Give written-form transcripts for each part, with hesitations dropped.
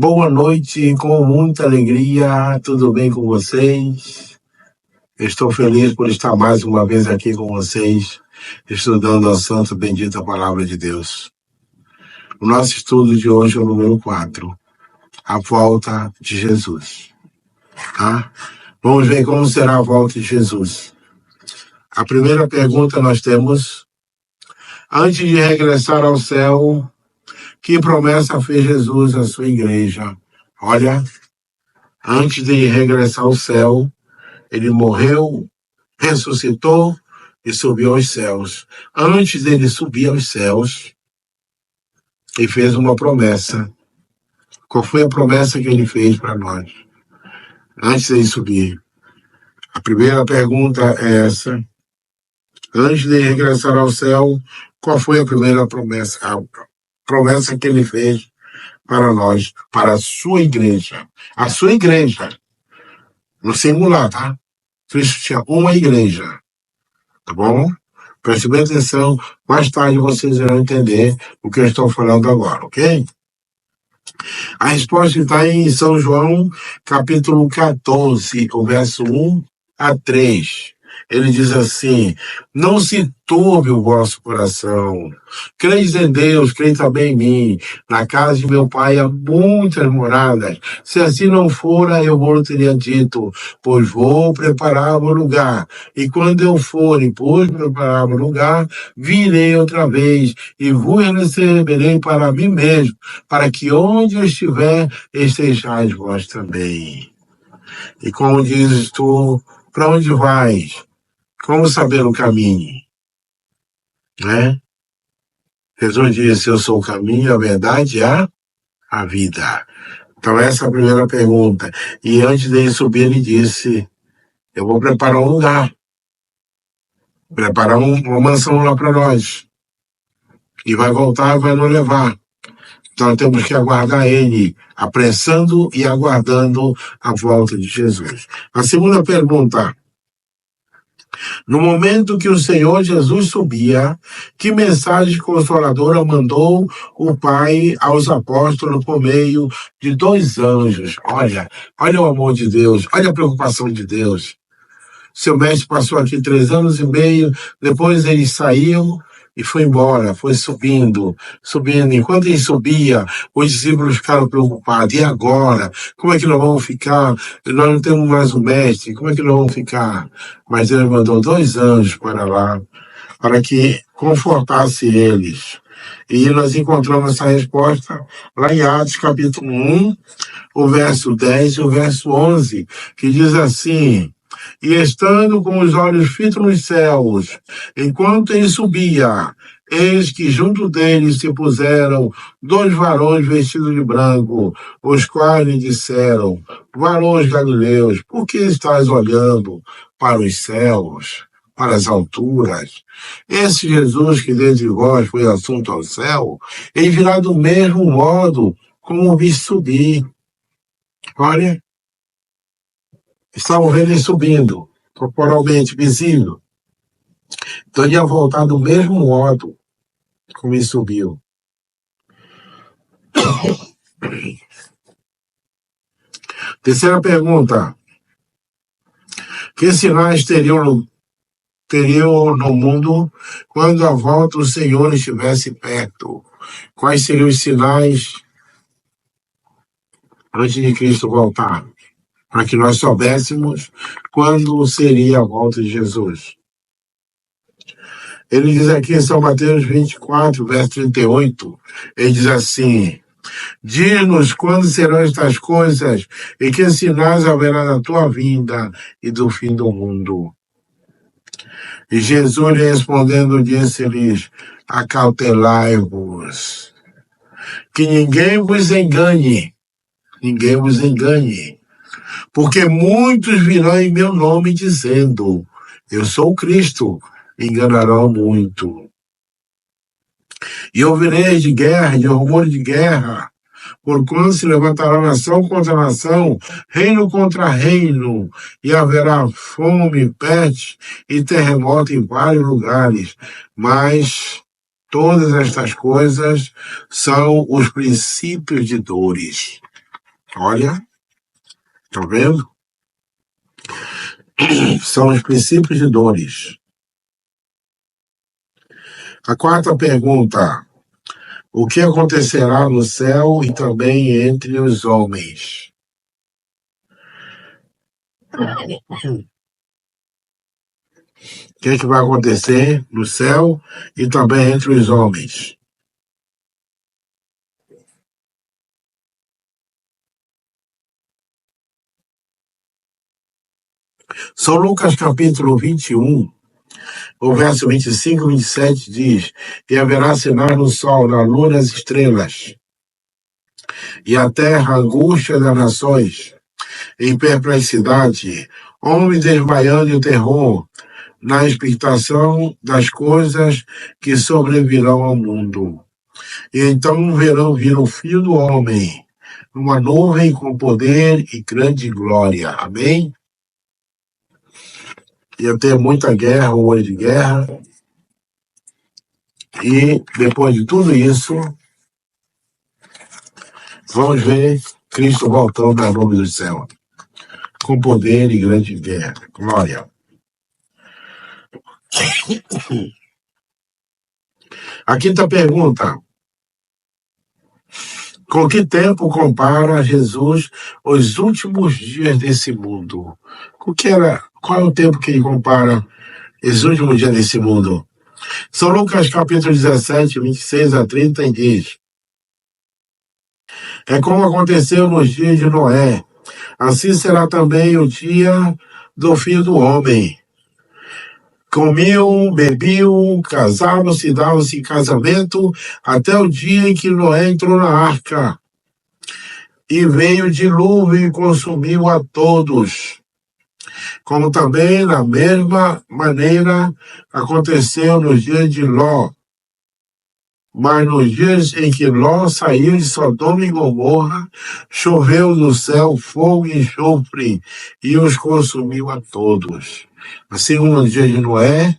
Boa noite, com muita alegria, tudo bem com vocês? Estou feliz por estar mais uma vez aqui com vocês, estudando a santa e bendita palavra de Deus. O nosso estudo de hoje é o número 4, a volta de Jesus. Tá? Vamos ver como será a volta de Jesus. A primeira pergunta nós temos: antes de regressar ao céu, que promessa fez Jesus à sua igreja? Olha, antes de regressar ao céu, ele morreu, ressuscitou e subiu aos céus. Antes dele subir aos céus, ele fez uma promessa. Qual foi a promessa que ele fez para nós? Antes dele subir. A primeira pergunta é essa. Antes de regressar ao céu, qual foi a primeira promessa? A promessa que ele fez para nós, para a sua igreja. A sua igreja. No singular, tá? Cristo tinha uma igreja. Tá bom? Preste bem atenção. Mais tarde vocês irão entender o que eu estou falando agora, ok? A resposta está em São João, capítulo 14, o verso 1 a 3. Ele diz assim: não se turbe o vosso coração. Creis em Deus, creis também em mim. Na casa de meu pai há muitas moradas. Se assim não fora, eu vou teria dito, pois vou preparar o lugar. E quando eu for e pois preparar o lugar, virei outra vez e vos receberei para mim mesmo, para que onde eu estiver, estejais vós também. E como dizes tu, para onde vais? Como saber o caminho? Né? Jesus disse: eu sou o caminho, a verdade e a vida. Então essa é a primeira pergunta. E antes dele subir, ele disse: eu vou preparar um lugar. Preparar uma mansão lá para nós. E vai voltar e vai nos levar. Então temos que aguardar ele, apressando e aguardando a volta de Jesus. A segunda pergunta: no momento que o Senhor Jesus subia, que mensagem consoladora mandou o Pai aos apóstolos por meio de 2 anjos? Olha o amor de Deus, olha a preocupação de Deus. Seu mestre passou aqui 3 anos e meio, depois ele saiu e foi embora, foi subindo. Enquanto ele subia, os discípulos ficaram preocupados. E agora? Como é que nós vamos ficar? Nós não temos mais um mestre, como é que nós vamos ficar? Mas ele mandou 2 anjos para lá, para que confortasse eles. E nós encontramos essa resposta lá em Atos capítulo 1, o verso 10 e o verso 11, que diz assim: e estando com os olhos fitos nos céus, enquanto ele subia, eis que junto dele se puseram 2 varões vestidos de branco, os quais lhe disseram: varões galileus, por que estáis olhando para os céus, para as alturas? Esse Jesus que dentre vós foi assunto ao céu, ele virá do mesmo modo como o vi subir. Olha, estavam vendo ele subindo, corporalmente visível. Então ele ia voltar do mesmo modo como ele subiu. Terceira pergunta: que sinais teriam no mundo quando a volta do Senhor estivesse perto? Quais seriam os sinais antes de Cristo voltar? Para que nós soubéssemos quando seria a volta de Jesus. Ele diz aqui em São Mateus 24, verso 38, ele diz assim: diz-nos quando serão estas coisas e que sinais haverá da tua vinda e do fim do mundo. E Jesus respondendo disse-lhes: acautelai-vos, que ninguém vos engane, porque muitos virão em meu nome dizendo: eu sou o Cristo, enganarão muito. E ouvireis de guerra, de rumor de guerra, porquanto se levantará nação contra nação, reino contra reino, e haverá fome, peste e terremoto em vários lugares. Mas todas estas coisas são os princípios de dores. Olha, tá vendo? São os princípios de dores. A quarta pergunta: o que acontecerá no céu e também entre os homens? O que vai acontecer no céu e também entre os homens? São Lucas capítulo 21, o verso 25 e 27 diz: e haverá sinais no sol, na lua e nas estrelas, e a terra angústia das nações, em perplexidade, homens desmaiando em terror, na expectação das coisas que sobrevirão ao mundo. E então vir o Filho do Homem, numa nuvem com poder e grande glória. Amém? Ia ter muita guerra, um olho de guerra. E depois de tudo isso, vamos ver Cristo voltando na nuvem do céu, com poder e grande guerra. Glória. A quinta pergunta: com que tempo compara Jesus os últimos dias desse mundo? Qual é o tempo que ele compara os últimos dias desse mundo? São Lucas capítulo 17, 26 a 30, e diz: é como aconteceu nos dias de Noé, assim será também o dia do Filho do Homem. Comiam, bebiam, casavam-se, davam-se em casamento, até o dia em que Noé entrou na arca. E veio o dilúvio e consumiu a todos. Como também, da mesma maneira, aconteceu nos dias de Ló. Mas nos dias em que Ló saiu de Sodoma e Gomorra, choveu do céu fogo e enxofre, e os consumiu a todos. Assim como nos dias de Noé,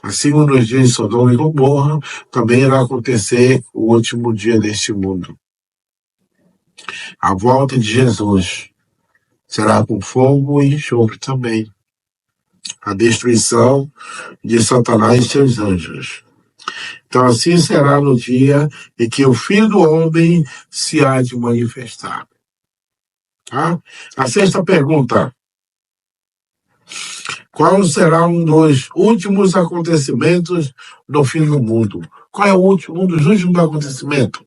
assim como nos dias de Sodoma e Gomorra, também irá acontecer o último dia deste mundo. A volta de Jesus será com fogo e enxofre também. A destruição de Satanás e seus anjos. Então assim será no dia em que o Filho do Homem se há de manifestar. Tá? A sexta pergunta: qual será um dos últimos acontecimentos do fim do mundo? Qual é um dos últimos acontecimentos?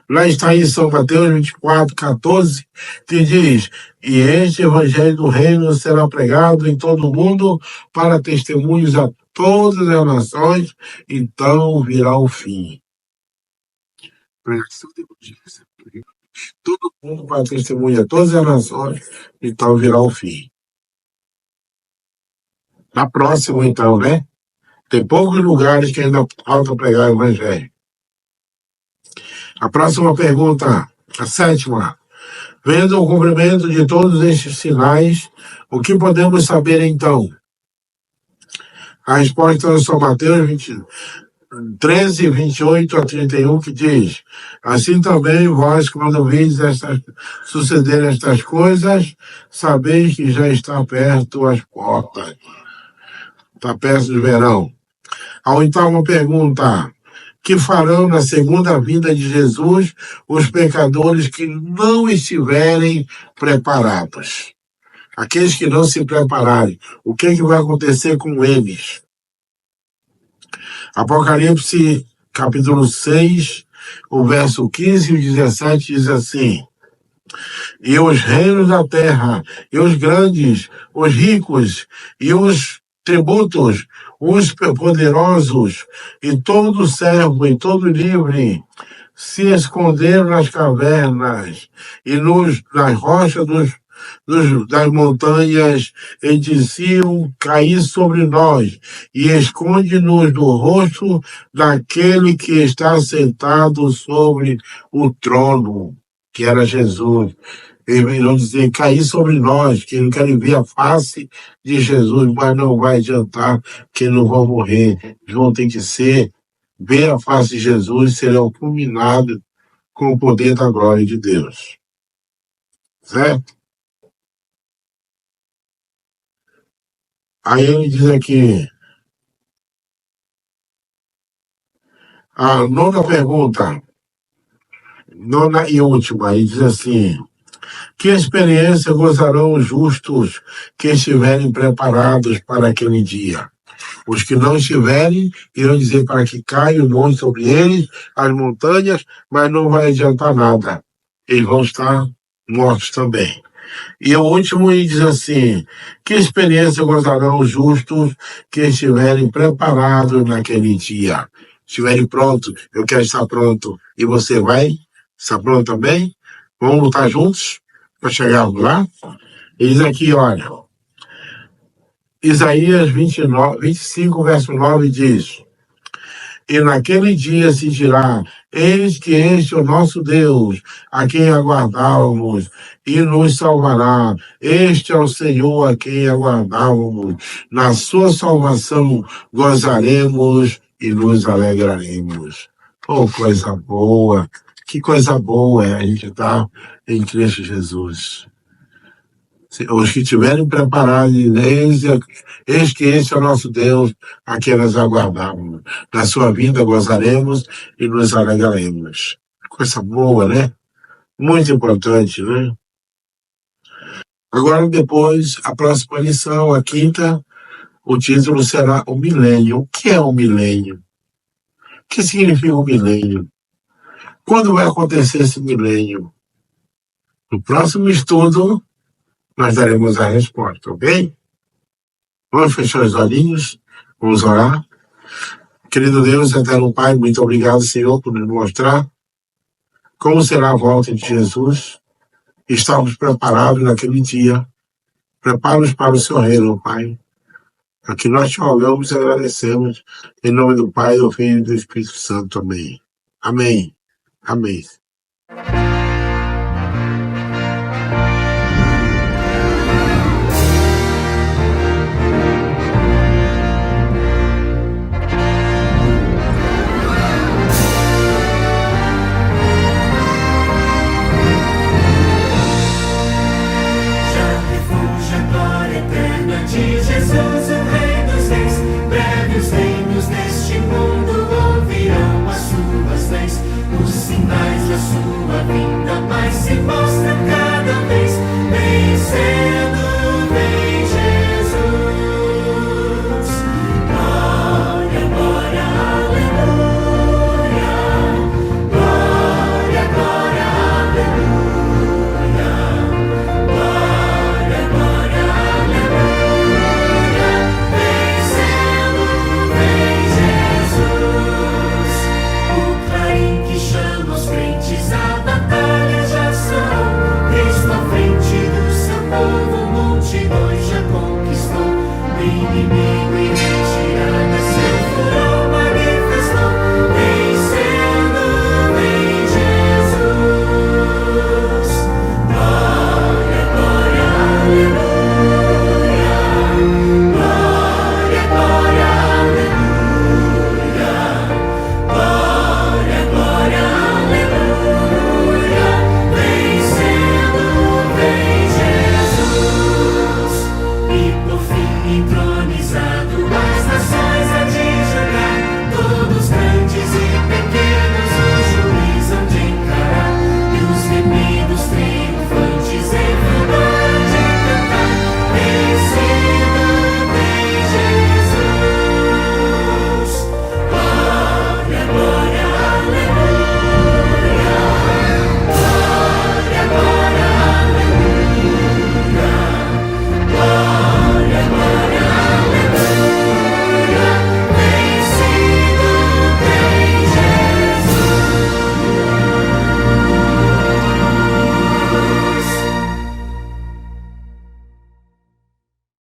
Lá está em São Mateus 24, 14, que diz: e este evangelho do reino será pregado em todo o mundo para testemunhos a todas as nações, então virá o fim. Todo mundo para testemunhar a todas as nações, então virá o fim. Na próxima, então, né? Tem poucos lugares que ainda falta pregar o evangelho. A próxima pergunta, a sétima: vendo o cumprimento de todos estes sinais, o que podemos saber então? A resposta é São Mateus 13, 28 a 31, que diz: assim também vós, quando vedes suceder estas coisas, sabeis que já está perto as portas. Está perto do verão. A oitava pergunta: que farão na segunda vinda de Jesus os pecadores que não estiverem preparados? Aqueles que não se prepararem, o que vai acontecer com eles? Apocalipse, capítulo 6, o verso 15 e 17 diz assim: e os reinos da terra, e os grandes, os ricos, e os tributos, os poderosos, e todo servo, e todo livre, se esconderam nas cavernas e nas rochas das montanhas, e diziam: caí sobre nós, e esconde-nos do rosto daquele que está sentado sobre o trono, que era Jesus. Eles irão dizer: cair sobre nós, que não querem ver a face de Jesus, mas não vai adiantar, que não vão morrer. Eles vão ter que ver a face de Jesus e serão fulminados com o poder da glória de Deus. certo? Aí ele diz aqui, a nona pergunta, nona e última, ele diz assim: que experiência gozarão os justos que estiverem preparados para aquele dia? Os que não estiverem irão dizer para que caia o monte sobre eles, as montanhas, mas não vai adiantar nada. Eles vão estar mortos também. E o último ele diz assim: que experiência gozarão os justos que estiverem preparados naquele dia? Estiverem prontos, eu quero estar pronto. E você vai? Está pronto também? Vamos lutar juntos para chegarmos lá? Ele diz aqui, olha, Isaías 25, verso 9 diz: e naquele dia se dirá: eis que este é o nosso Deus, a quem aguardávamos, e nos salvará. Este é o Senhor a quem aguardávamos. Na sua salvação gozaremos e nos alegraremos. Oh, coisa boa! Que coisa boa é a gente estar em Cristo Jesus. Os que estiverem preparados, eis que esse é o nosso Deus, a quem nós aguardamos. Na sua vinda gozaremos e nos alegraremos. Coisa boa, né? Muito importante, né? Agora, depois, a próxima lição, a quinta, o título será o milênio. O que é o milênio? O que significa o milênio? Quando vai acontecer esse milênio? No próximo estudo, nós daremos a resposta, ok? Vamos fechar os olhinhos, vamos orar. Querido Deus, eterno Pai, muito obrigado, Senhor, por nos mostrar como será a volta de Jesus. Estamos preparados naquele dia. Prepara-nos para o seu reino, Pai. Aqui nós te rogamos e agradecemos. Em nome do Pai, do Filho e do Espírito Santo. Amém. Amém. Amém.